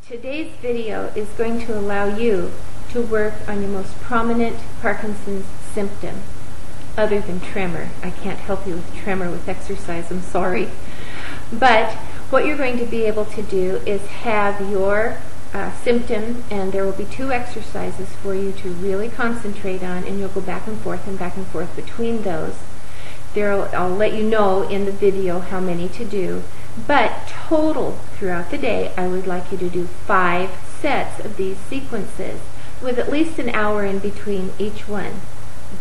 Today's video is going to allow you to work on your most prominent Parkinson's symptom, other than tremor. I can't help you with tremor with exercise, I'm sorry. But what you're going to be able to do is have your symptom, and there will be 2 exercises for you to really concentrate on, and you'll go back and forth between those. I'll let you know in the video how many to do, but total throughout the day I would like you to do 5 sets of these sequences with at least an hour in between each one.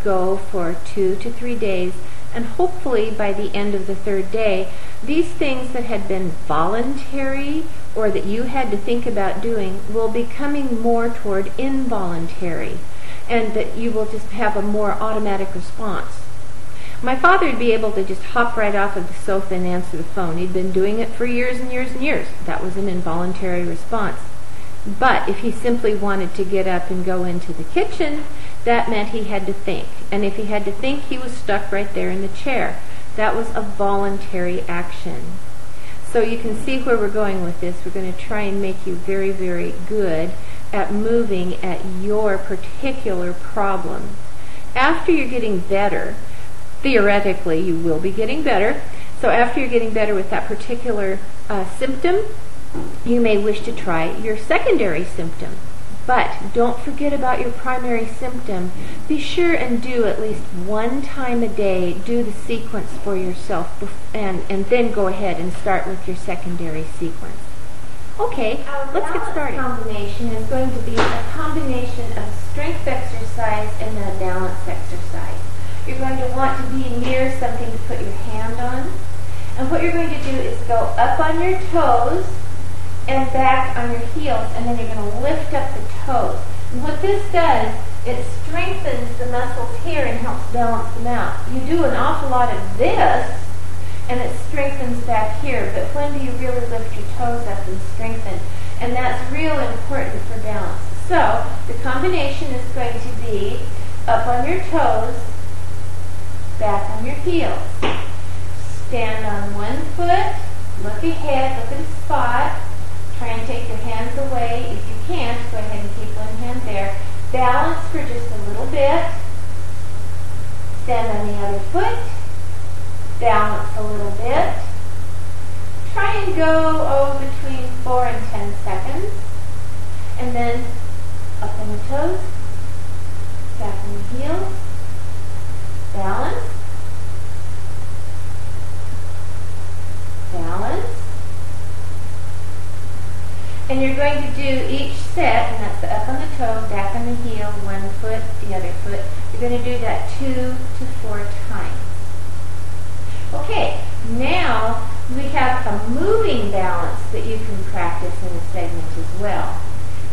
Go for 2 to 3 days, and hopefully by the end of the 3rd day, these things that had been voluntary or that you had to think about doing will be coming more toward involuntary, and that you will just have a more automatic response. My father would be able to just hop right off of the sofa and answer the phone. He'd been doing it for years and years and years. That was an involuntary response. But if he simply wanted to get up and go into the kitchen, that meant he had to think. And if he had to think, he was stuck right there in the chair. That was a voluntary action. So you can see where we're going with this. We're going to try and make you very, very good at moving at your particular problem. After you're getting better, theoretically you will be getting better, so after you're getting better with that particular symptom, you may wish to try your secondary symptom. But don't forget about your primary symptom. Be sure and do at least 1 time a day, do the sequence for yourself, and then go ahead and start with your secondary sequence. Okay, let's get started. Our combination is going to be a combination of strength exercise and a balance exercise. You're going to want to be near something to put your hand on. And what you're going to do is go up on your toes and back on your heels, and then you're going to lift up the toes. And what this does, it strengthens the muscles here and helps balance them out. You do an awful lot of this, and it strengthens back here, but when do you really lift your toes up and strengthen? And that's real important for balance. So the combination is going to be up on your toes, back on your heels. Stand on one foot, look ahead, look at a spot. Try and take your hands away. If you can't, go ahead and keep one hand there. Balance for just a little bit. Stand on the other foot. Balance a little bit. Try and go between 4 and 10 seconds. And then up on the toes, back on the heels. Balance. Balance. And you're going to do each set, and that's the up on the toe, back on the heel, one foot, the other foot. You're going to do that 2 to 4 times. Okay, now we have a moving balance that you can practice in a segment as well.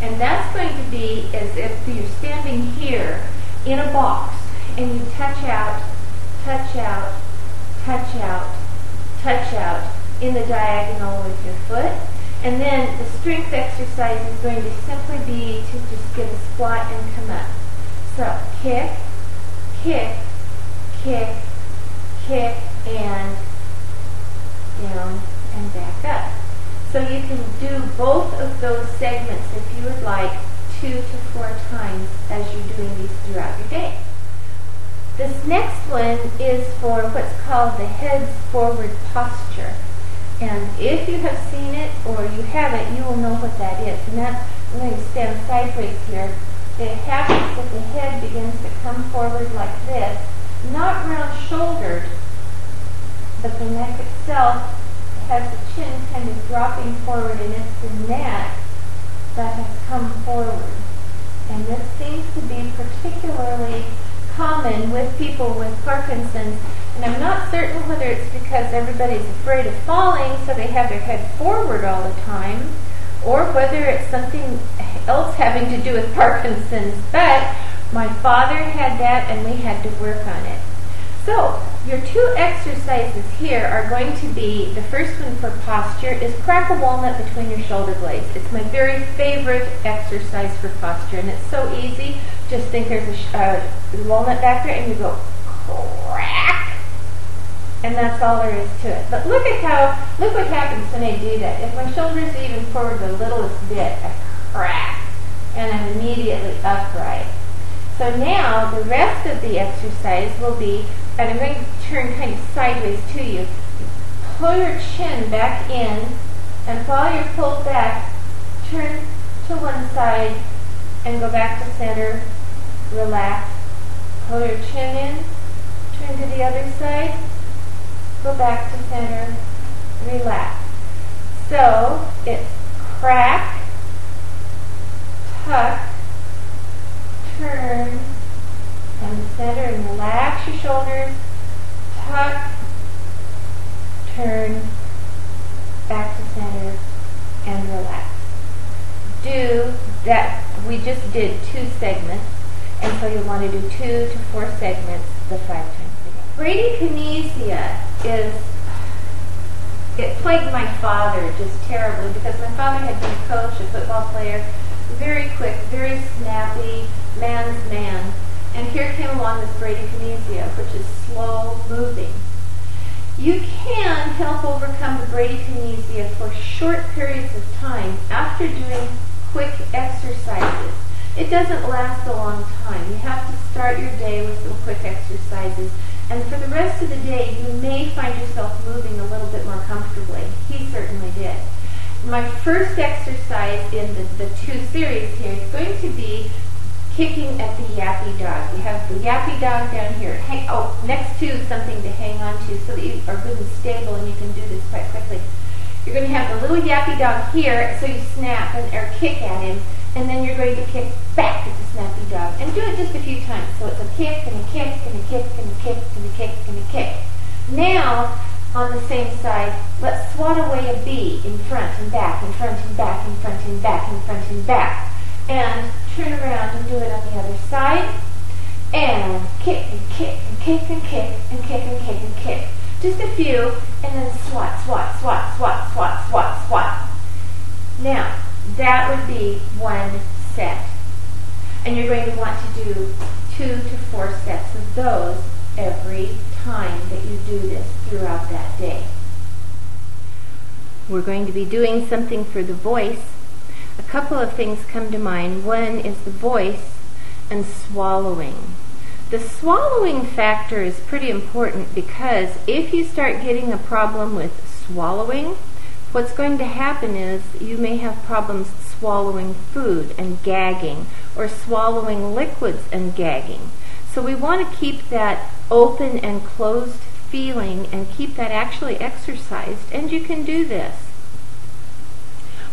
And that's going to be as if you're standing here in a box, and you touch out, touch out, touch out, touch out in the diagonal with your foot. And then the strength exercise is going to simply be to just get a squat and come up. So kick, kick, kick, kick, and down and back up. So you can do both of those segments if you would like 2 to 4 times as you're doing these throughout your day. This next one is for what's called the head forward posture. And if you have seen it or you haven't, you will know what that is. And that's, I'm going to stand sideways here. It happens that the head begins to come forward like this, not round-shouldered, but the neck itself has the chin kind of dropping forward, and it's the neck that has come forward. And this seems to be particularly common with people with Parkinson's, and I'm not certain whether it's because everybody's afraid of falling, so they have their head forward all the time, or whether it's something else having to do with Parkinson's. But my father had that, and we had to work on it. So your 2 exercises here are going to be, the first one for posture is crack a walnut between your shoulder blades. It's my very favorite exercise for posture, and it's so easy. Just think there's a walnut back there, and you go crack, And that's all there is to it. But look what happens when I do that. If my shoulders are even forward the littlest bit, I crack, and I'm immediately upright. So now the rest of the exercise will be, and I'm going to turn kind of sideways to you. Pull your chin back in, and while you're pulled back, turn to one side and go back to center, relax. Pull your chin in, turn to the other side, go back to center, relax. So it's crack, tuck, turn, come to center and relax your shoulders, tuck, turn, back to center, and relax. Do that. We just did 2 segments, and so you'll want to do 2 to 4 segments the 5 times a day. Bradykinesia it plagued my father just terribly because my father had been a coach, a football player, very quick, very snappy, man's man. And here came along this bradykinesia, which is slow moving. You can help overcome the bradykinesia for short periods of time after doing quick exercises. It doesn't last a long time. You have to start your day with some quick exercises. And for the rest of the day, you may find yourself moving a little bit more comfortably. He certainly did. My first exercise in the 2 series here is going to be kicking at the yappy dog. You have the yappy dog down here. Next to something to hang on to so that you are good and stable and you can do this quite quickly. You're going to have the little yappy dog here, so you snap or kick at him, and then you're going to kick back at the snappy dog. And do it just a few times. So it's a kick and a kick and a kick and a kick and a kick and a kick. Now, on the same side, let's swat away a B in front and back, in front and back, in front and back, in front and back. And turn around and do it on the other side. And kick and kick and kick and kick and kick and kick and kick. Just a few, and then swat, swat, swat, swat, swat, swat, swat. Now, that would be 1 set. And you're going to want to do 2 to 4 sets of those every time that you do this throughout that day. We're going to be doing something for the voice. A couple of things come to mind. One is the voice and swallowing. The swallowing factor is pretty important because if you start getting a problem with swallowing, what's going to happen is you may have problems swallowing food and gagging, or swallowing liquids and gagging. So we want to keep that open and closed feeling and keep that actually exercised, and you can do this.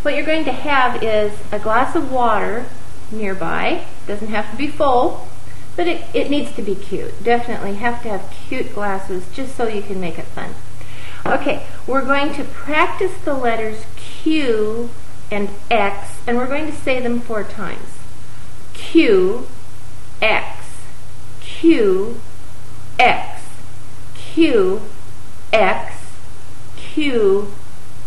What you're going to have is a glass of water nearby. Doesn't have to be full, but it needs to be cute. Definitely have to have cute glasses just so you can make it fun. Okay, we're going to practice the letters Q and X, and we're going to say them 4 times. Q, X, Q, X, Q, X, Q,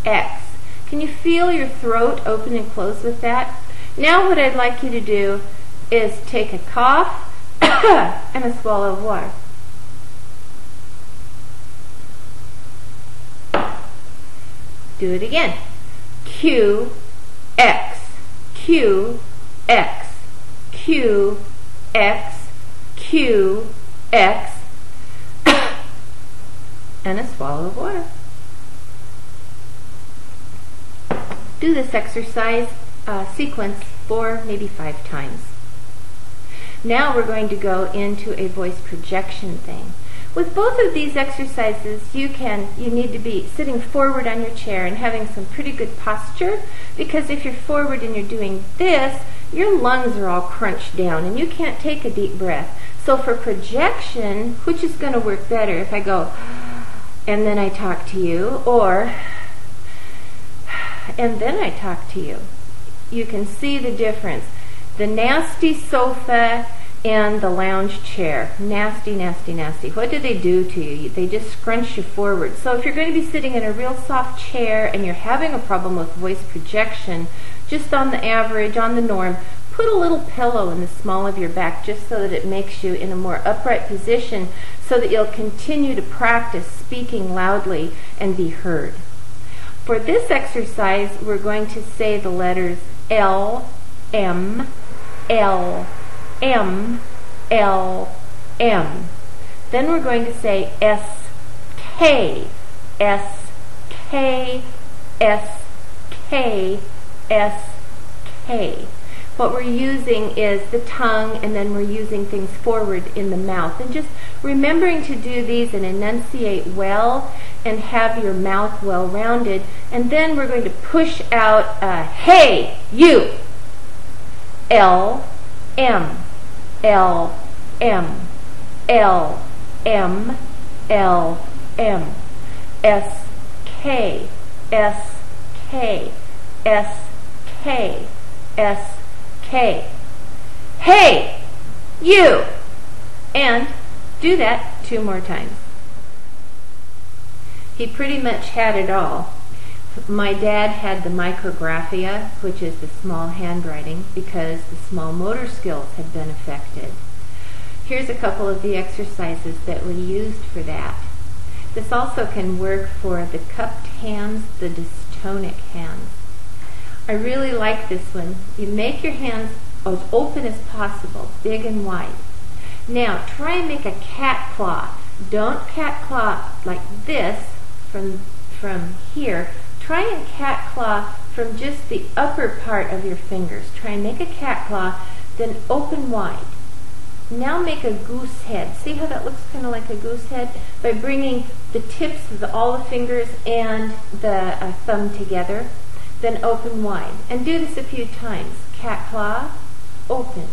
X. Can you feel your throat open and close with that? Now what I'd like you to do is take a cough and a swallow of water. Do it again. Q, X, Q, X, Q, X, Q, X, and a swallow of water. Do this exercise sequence 4, maybe 5 times. Now we're going to go into a voice projection thing. With both of these exercises, you need to be sitting forward on your chair and having some pretty good posture, because if you're forward and you're doing this, your lungs are all crunched down and you can't take a deep breath. So for projection, which is going to work better if I go, and then I talk to you, or, and then I talk to you. You can see the difference. The nasty sofa and the lounge chair. Nasty, nasty, nasty. What do they do to you? They just scrunch you forward. So if you're going to be sitting in a real soft chair and you're having a problem with voice projection, just on the average, on the norm, put a little pillow in the small of your back just so that it makes you in a more upright position so that you'll continue to practice speaking loudly and be heard. For this exercise, we're going to say the letters L, M, L, M, L, M. Then we're going to say S, K, S, K, S, K, S, K. What we're using is the tongue, and then we're using things forward in the mouth. And just remembering to do these and enunciate well and have your mouth well rounded. And then we're going to push out hey, you. L, M, L, M, L, M, L, M. S, K, S, K, S, K, S, K. Hey, you. And do that 2 more times. He pretty much had it all. My dad had the micrographia, which is the small handwriting, because the small motor skills had been affected. Here's a couple of the exercises that we used for that. This also can work for the cupped hands, the dystonic hands. I really like this one. You make your hands as open as possible, big and wide. Now, try and make a cat claw. Don't cat claw like this from here. Try and cat claw from just the upper part of your fingers. Try and make a cat claw, then open wide. Now make a goose head. See how that looks kind of like a goose head? By bringing the tips of all the fingers and the thumb together. Then open wide. And do this a few times. Cat claw, open.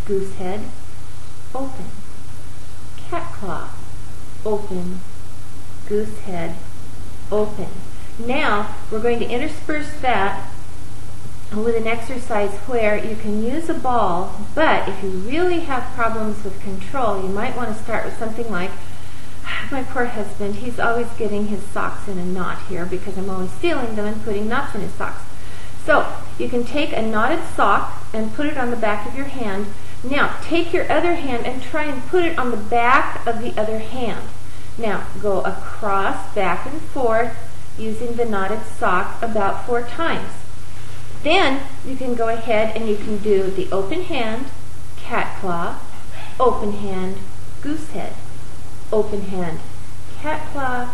Goose head, open. Cat claw, open. Goose head, open. Now we're going to intersperse that with an exercise where you can use a ball, but if you really have problems with control, you might want to start with something like, my poor husband, he's always getting his socks in a knot here because I'm always stealing them and putting knots in his socks. So you can take a knotted sock and put it on the back of your hand. Now take your other hand and try and put it on the back of the other hand. Now go across, back and forth, using the knotted sock about 4 times. Then you can go ahead and you can do the open hand, cat claw, open hand, goose head, open hand, cat claw,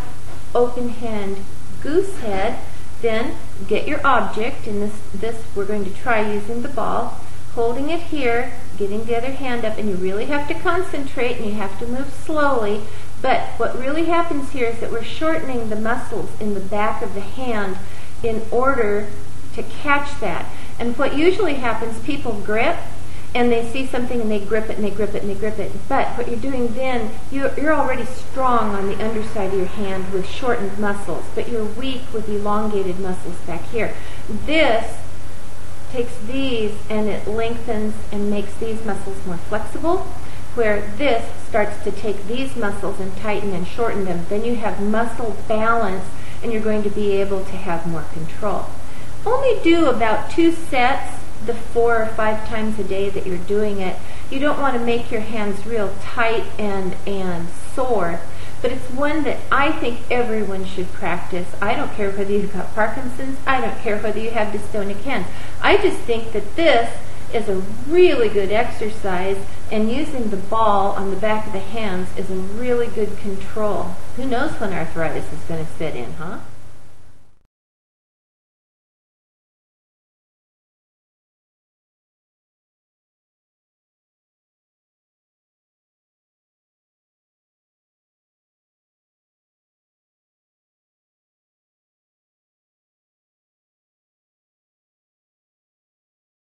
open hand, goose head. Then get your object, and this we're going to try using the ball, holding it here, getting the other hand up, and you really have to concentrate and you have to move slowly. But what really happens here is that we're shortening the muscles in the back of the hand in order to catch that. And what usually happens, people grip and they see something and they grip it and they grip it and they grip it. But what you're doing then, you're already strong on the underside of your hand with shortened muscles, but you're weak with elongated muscles back here. This takes these and it lengthens and makes these muscles more flexible, where this starts to take these muscles and tighten and shorten them. Then you have muscle balance and you're going to be able to have more control. Only do about 2 sets the 4 or 5 times a day that you're doing it. You don't want to make your hands real tight and sore, but it's one that I think everyone should practice. I don't care whether you've got Parkinson's, I don't care whether you have dystonic hands. I just think that this is a really good exercise, and using the ball on the back of the hands is a really good control. Who knows when arthritis is going to set in, huh?